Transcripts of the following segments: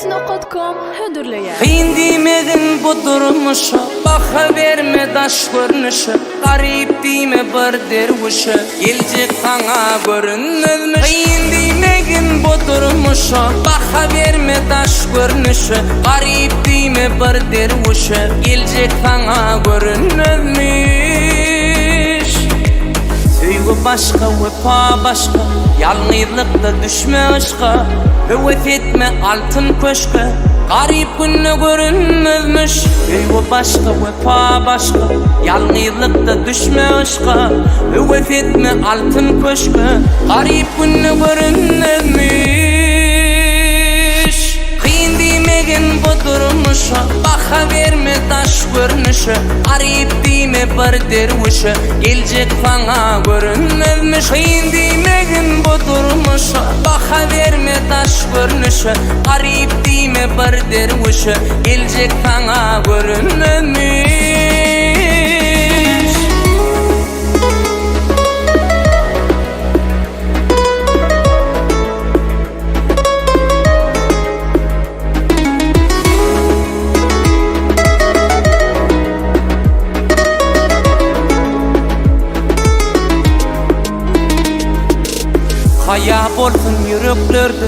Snow.com hüdürleyer. Kıyın demegin bu durmuşa, baka verme daş görünüşü, garip deme bir dervişi, gelecek sana görünmezmiş. Kıyın demegin bu durmuşa, baka verme daş görünüşü, garip deme bir dervişi, gelecek sana görünmezmiş. Sevgi başka, vefa başka, yalnızlıkta düşme aşka, hüvet etme altın köşke, garip günne görünmezmiş. Sevgi başka, vefa başka, yalnızlıkta düşme aşka, hüvet etme altın köşke, garip günne görünmezmiş. Kıyın demegin bu durmuşa, baka verme taş görünüşü, garip deme bir dervişi, gelecek sana görünmezmiş. Kıyın demegin bu durmuşa, baka verme taş görünüşü, garip deme bir dervişi, gelecek sana görünmezmiş. Haya bolsun yüreklerde,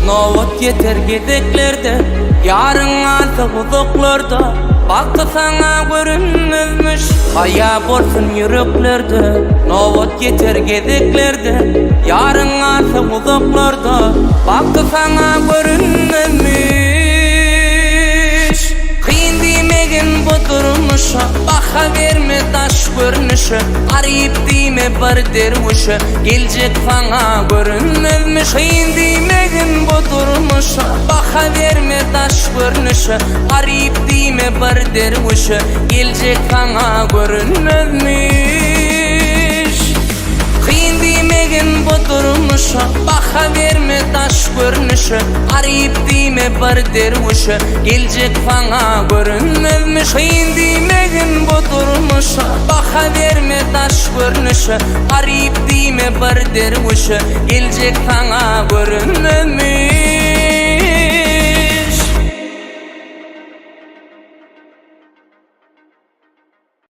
novat yeter gedeklerde, yarın aldı uzaklarda, baktı sana görünmezmiş. Haya bolsun yüreklerde, novat yeter gedeklerde, yarın aldı uzaklarda, baktı sana görünmezmiş. Kıyın demegin bu durmuşa, baka verme taş görünüşü, garip deme bir dervişi, gelecek sana görünmezmiş. Kıyın demegin bu durmuşa, baka verme taş görünüşü, garip deme bir dervişi, gelecek sana görünmezmiş. Kıyın demegin bu durmuşa, baka verme taş görünüşü, garip deme bir dervişi, gelecek sana görünmezmiş. Kıyın demegin bu durmuşa, baka verme taş görünüşü, garip deme bir dervişi, gelecek sana görünmezmiş.